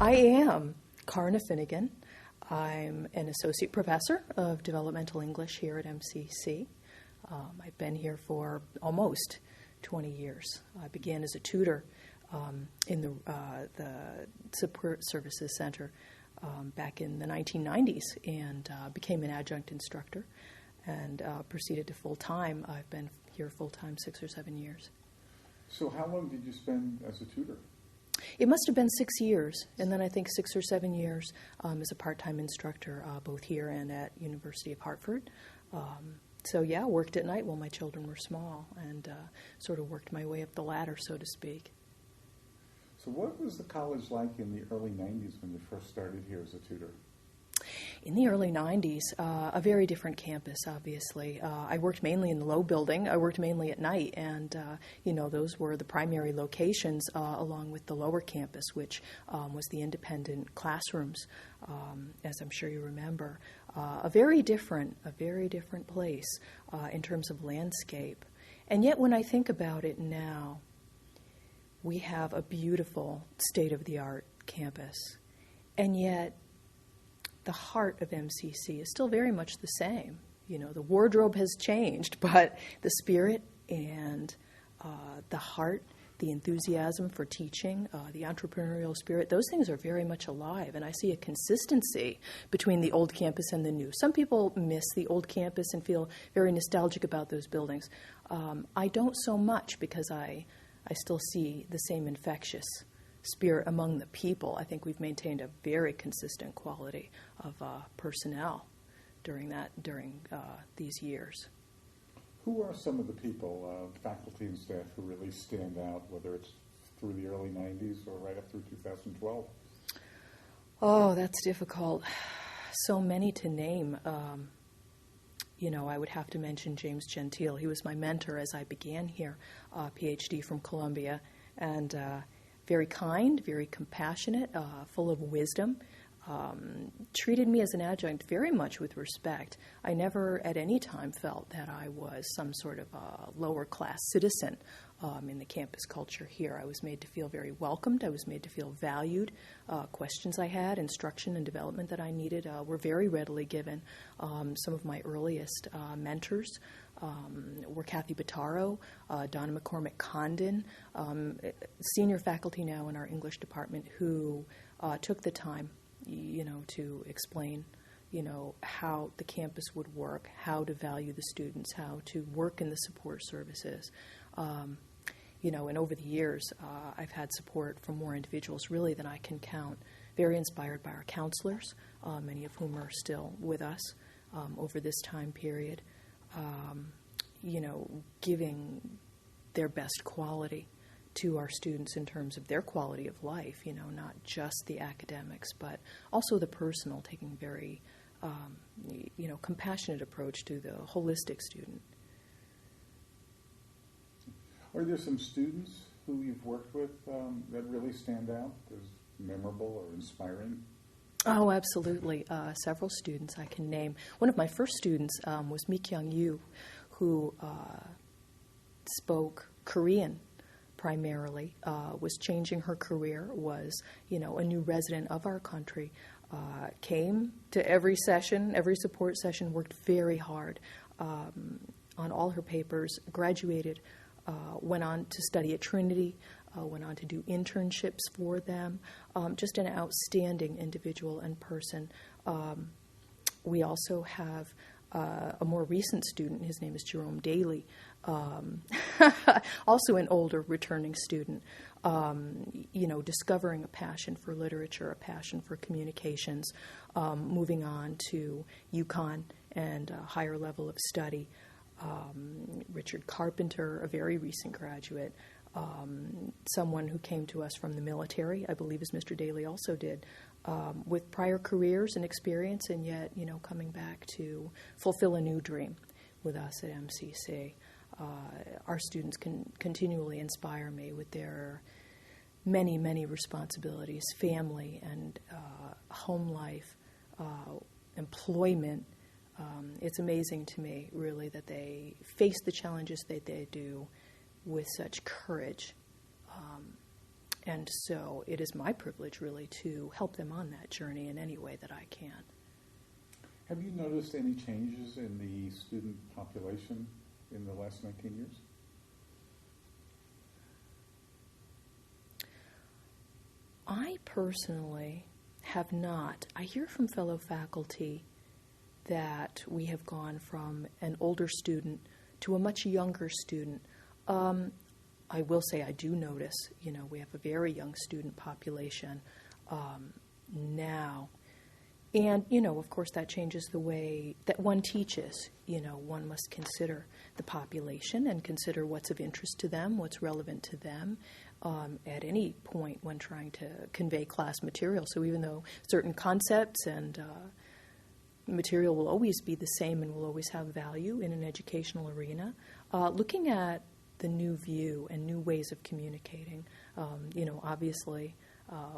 I am Kaarina Finegan. I'm an associate professor of developmental English here at MCC. I've been here for almost 20 years. I began as a tutor in the Support Services Center back in the 1990s and became an adjunct instructor and proceeded to full-time. I've been here full-time 6 or 7 years. So how long did you spend as a tutor? It must have been 6 years, and then I think 6 or 7 years as a part-time instructor, both here and at University of Hartford. So yeah, worked at night while my children were small and sort of worked my way up the ladder, so to speak. So what was the college like in the early 90s when you first started here as a tutor? In the early 90s, a very different campus, obviously. I worked mainly in the low building. I worked mainly at night, and, those were the primary locations along with the lower campus, which was the independent classrooms, as I'm sure you remember. A very different place in terms of landscape. And yet when I think about it now, we have a beautiful state-of-the-art campus, and yet the heart of MCC is still very much the same. You know, the wardrobe has changed, but the spirit and the heart, the enthusiasm for teaching, the entrepreneurial spirit, those things are very much alive. And I see a consistency between the old campus and the new. Some people miss the old campus and feel very nostalgic about those buildings. I don't so much because I still see the same infectious spirit among the people. I think we've maintained a very consistent quality of personnel during these years. Who are some of the people, faculty and staff, who really stand out, whether it's through the early 90s or right up through 2012? Oh, that's difficult. So many to name. I would have to mention James Gentile. He was my mentor as I began here, PhD from Columbia, and very kind, very compassionate, full of wisdom, treated me as an adjunct very much with respect. I never at any time felt that I was some sort of lower class citizen in the campus culture here. I was made to feel very welcomed. I was made to feel valued. Questions I had, instruction and development that I needed were very readily given. Some of my earliest mentors were Kathy Bottaro, Donna McCormick Condon, senior faculty now in our English department who took the time, to explain, how the campus would work, how to value the students, how to work in the support services. And over the years, I've had support from more individuals really than I can count. Very inspired by our counselors, many of whom are still with us over this time period. Giving their best quality to our students in terms of their quality of life, not just the academics, but also the personal, taking very, compassionate approach to the holistic student. Are there some students who you've worked with that really stand out as memorable or inspiring? Oh, absolutely. Several students I can name. One of my first students was Mi Kyung Yu, who spoke Korean primarily, was changing her career, was, a new resident of our country, came to every session, every support session, worked very hard on all her papers, graduated, went on to study at Trinity, went on to do internships for them, just an outstanding individual and person. We also have a more recent student. His name is Jerome Daly, also an older returning student, discovering a passion for literature, a passion for communications, moving on to UConn and a higher level of study. Richard Carpenter, a very recent graduate, someone who came to us from the military, I believe as Mr. Daly also did, with prior careers and experience, and yet, coming back to fulfill a new dream with us at MCC. Our students can continually inspire me with their many, many responsibilities, family and home life, employment. It's amazing to me, really, that they face the challenges that they do with such courage And so it is my privilege, really, to help them on that journey in any way that I can. Have you noticed any changes in the student population in the last 19 years? I personally have not. I hear from fellow faculty that we have gone from an older student to a much younger student. I will say I do notice, we have a very young student population now. And, of course, that changes the way that one teaches. One must consider the population and consider what's of interest to them, what's relevant to them at any point when trying to convey class material. So even though certain concepts and material will always be the same and will always have value in an educational arena, looking at the new view and new ways of communicating, obviously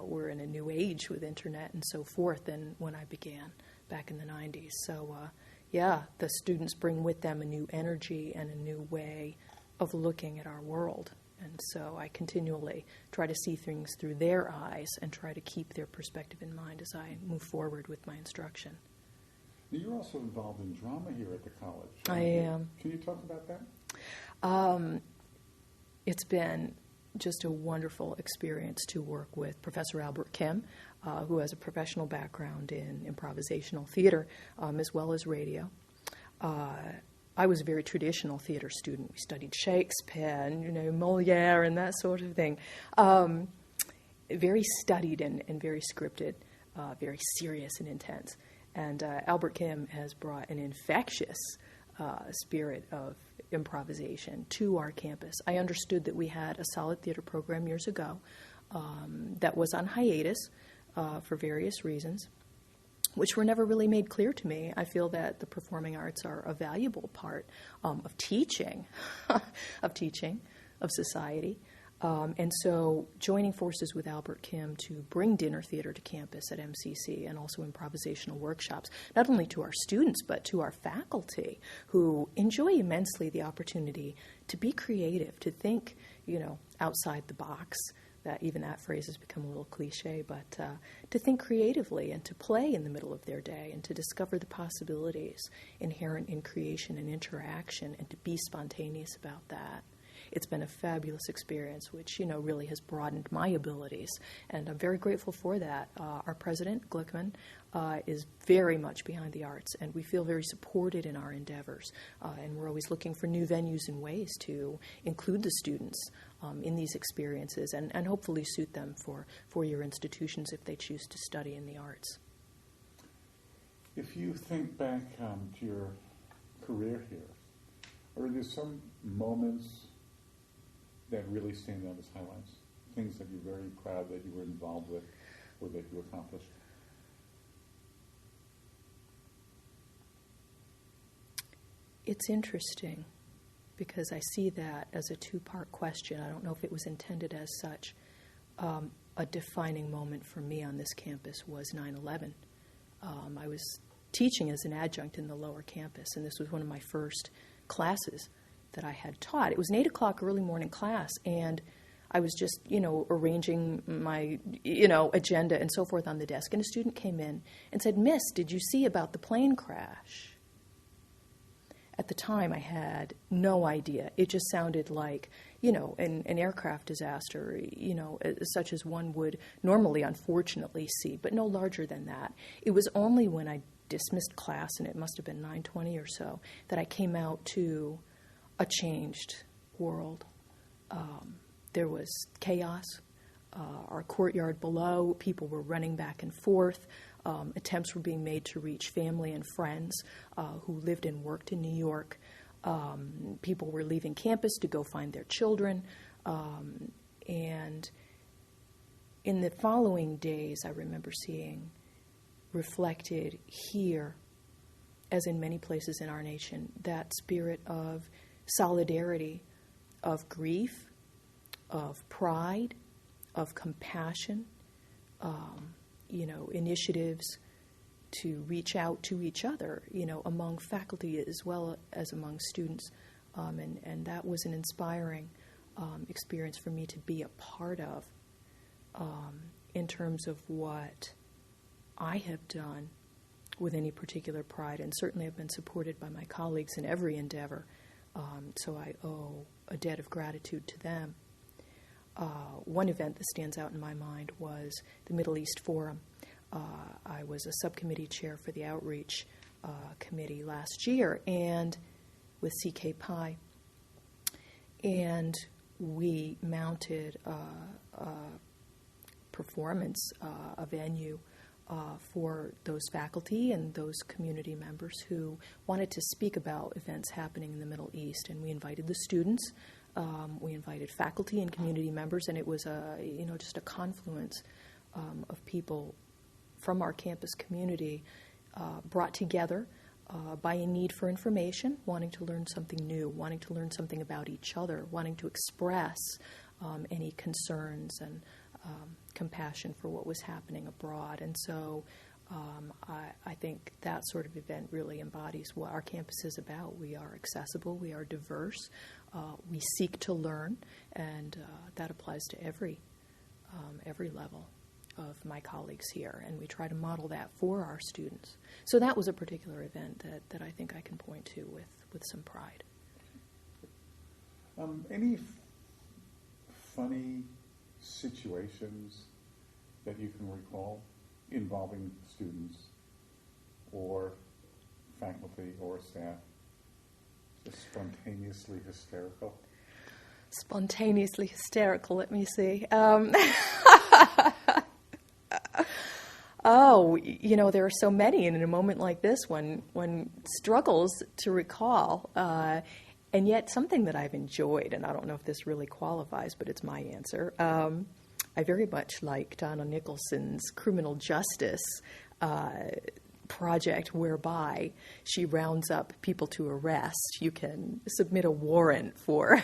we're in a new age with internet and so forth than when I began back in the 90s. So, the students bring with them a new energy and a new way of looking at our world. And so I continually try to see things through their eyes and try to keep their perspective in mind as I move forward with my instruction. Now, you're also involved in drama here at the college. I am. Can you talk about that? It's been just a wonderful experience to work with Professor Albert Kim, who has a professional background in improvisational theater as well as radio. I was a very traditional theater student. We studied Shakespeare and, Moliere and that sort of thing. Very studied and very scripted, very serious and intense. And Albert Kim has brought an infectious spirit of improvisation to our campus. I understood that we had a solid theater program years ago that was on hiatus for various reasons, which were never really made clear to me. I feel that the performing arts are a valuable part of teaching, of society. And so joining forces with Albert Kim to bring dinner theater to campus at MCC and also improvisational workshops, not only to our students, but to our faculty who enjoy immensely the opportunity to be creative, to think, outside the box. Even that phrase has become a little cliche, but to think creatively and to play in the middle of their day and to discover the possibilities inherent in creation and interaction and to be spontaneous about that. It's been a fabulous experience, which, really has broadened my abilities, and I'm very grateful for that. Our president, Glickman, is very much behind the arts, and we feel very supported in our endeavors, and we're always looking for new venues and ways to include the students in these experiences and hopefully suit them for four-year institutions if they choose to study in the arts. If you think back to your career here, are there some moments that really stand out as highlights? Things that you're very proud that you were involved with or that you accomplished? It's interesting because I see that as a two-part question. I don't know if it was intended as such. A defining moment for me on this campus was 9/11. I was teaching as an adjunct in the lower campus, and this was one of my first classes that I had taught. It was an 8 o'clock early morning class, and I was just, arranging my, agenda and so forth on the desk, and a student came in and said, "Miss, did you see about the plane crash?" At the time, I had no idea. It just sounded like, an aircraft disaster, such as one would normally, unfortunately, see, but no larger than that. It was only when I dismissed class, and it must have been 9:20 or so, that I came out to a changed world. There was chaos. Our courtyard below, people were running back and forth. Attempts were being made to reach family and friends who lived and worked in New York. People were leaving campus to go find their children. And in the following days, I remember seeing reflected here, as in many places in our nation, that spirit of solidarity, of grief, of pride, of compassion, initiatives to reach out to each other, among faculty as well as among students. And that was an inspiring experience for me to be a part of. in terms of what I have done with any particular pride, and certainly have been supported by my colleagues in every endeavor, so I owe a debt of gratitude to them. One event that stands out in my mind was the Middle East Forum. I was a subcommittee chair for the Outreach Committee last year, and with CK Pi, and we mounted a performance, a venue for those faculty and those community members who wanted to speak about events happening in the Middle East. And we invited the students, we invited faculty and community members, and it was just a confluence of people from our campus community brought together by a need for information, wanting to learn something new, wanting to learn something about each other, wanting to express any concerns and compassion for what was happening abroad. And so I think that sort of event really embodies what our campus is about. We are accessible, we are diverse, we seek to learn, and that applies to every level of my colleagues here, and we try to model that for our students. So that was a particular event that I think I can point to with some pride. Any funny situations that you can recall involving students or faculty or staff, just spontaneously hysterical? Spontaneously hysterical, let me see. There are so many, and in a moment like this, one struggles to recall, and yet something that I've enjoyed, and I don't know if this really qualifies, but it's my answer. I very much like Donna Nicholson's criminal justice project, whereby she rounds up people to arrest. You can submit a warrant for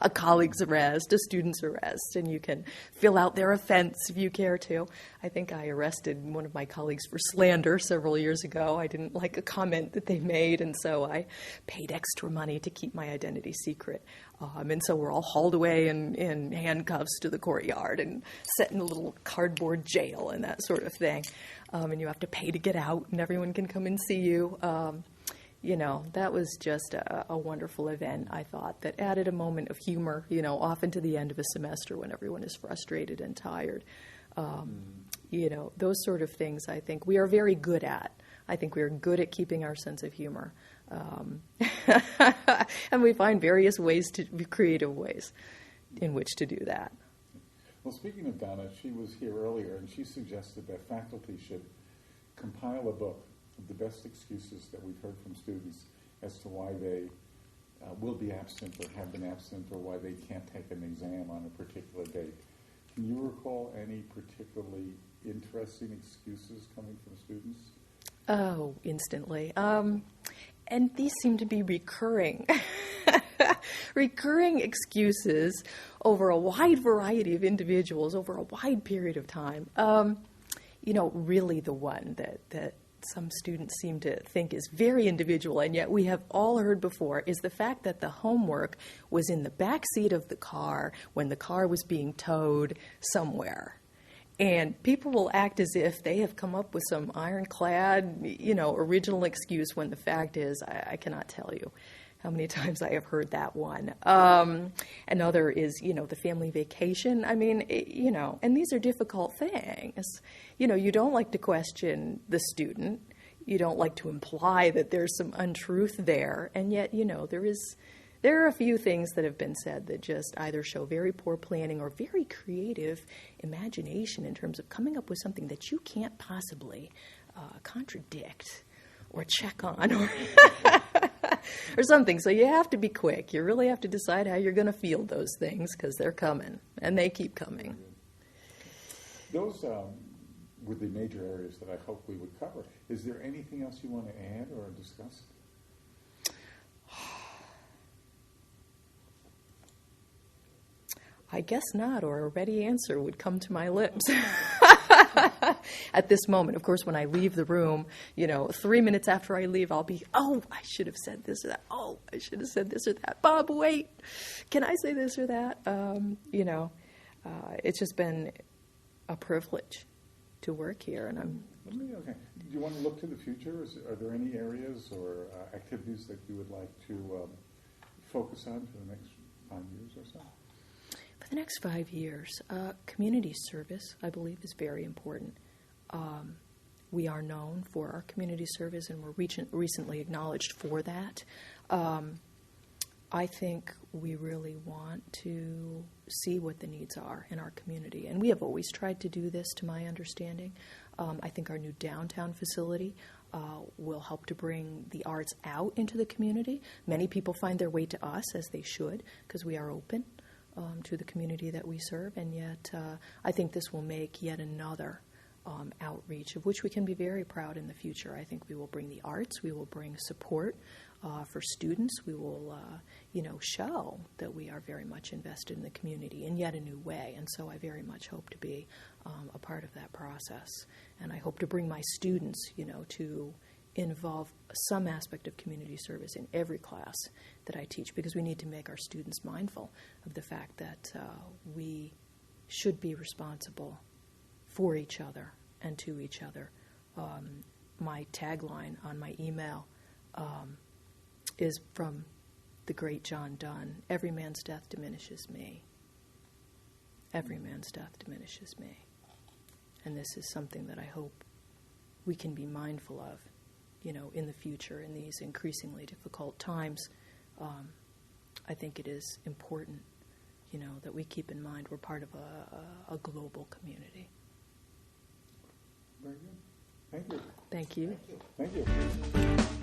a colleague's arrest, a student's arrest, and you can fill out their offense if you care to. I think I arrested one of my colleagues for slander several years ago. I didn't like a comment that they made, and so I paid extra money to keep my identity secret. And so we're all hauled away in handcuffs to the courtyard and set in a little cardboard jail and that sort of thing. And you have to pay to get out, and everyone can come and see you. That was just a wonderful event, I thought, that added a moment of humor, often to the end of a semester when everyone is frustrated and tired. Those sort of things I think we are very good at. I think we are good at keeping our sense of humor. And we find various creative ways in which to do that. Well, speaking of Donna, she was here earlier, and she suggested that faculty should compile a book of the best excuses that we've heard from students as to why they will be absent or have been absent, or why they can't take an exam on a particular date. Can you recall any particularly interesting excuses coming from students? Oh, instantly. And these seem to be recurring excuses over a wide variety of individuals over a wide period of time. Really the one that some students seem to think is very individual, and yet we have all heard before, is the fact that the homework was in the back seat of the car when the car was being towed somewhere. And people will act as if they have come up with some ironclad, original excuse, when the fact is, I cannot tell you how many times I have heard that one. Another is, the family vacation. I mean, and these are difficult things. You don't like to question the student. You don't like to imply that there's some untruth there. And yet, there are a few things that have been said that just either show very poor planning or very creative imagination in terms of coming up with something that you can't possibly contradict or check on or something. So you have to be quick. You really have to decide how you're going to field those things, because they're coming, and they keep coming. Those were the major areas that I hope we would cover. Is there anything else you want to add or discuss? I guess not, or a ready answer would come to my lips at this moment. Of course, when I leave the room, 3 minutes after I leave, I'll be, I should have said this or that. Oh, I should have said this or that. Bob, wait, can I say this or that? it's just been a privilege to work here, and I'm. Okay. Do you want to look to the future? Are there any areas or activities that you would like to focus on for the next 5 years or so? For the next 5 years, community service, I believe, is very important. We are known for our community service, and we're recently acknowledged for that. I think we really want to see what the needs are in our community. And we have always tried to do this, to my understanding. I think our new downtown facility will help to bring the arts out into the community. Many people find their way to us, as they should, because we are open to the community that we serve. And yet I think this will make yet another outreach, of which we can be very proud in the future. I think we will bring the arts, we will bring support for students, we will, show that we are very much invested in the community in yet a new way. And so I very much hope to be a part of that process. And I hope to bring my students, to involve some aspect of community service in every class that I teach, because we need to make our students mindful of the fact that we should be responsible for each other and to each other. My tagline on my email is from the great John Donne: "Every man's death diminishes me. Every man's death diminishes me." And this is something that I hope we can be mindful of, in the future, in these increasingly difficult times. I think it is important, that we keep in mind we're part of a global community. Very good. Thank you. Thank you. Thank you.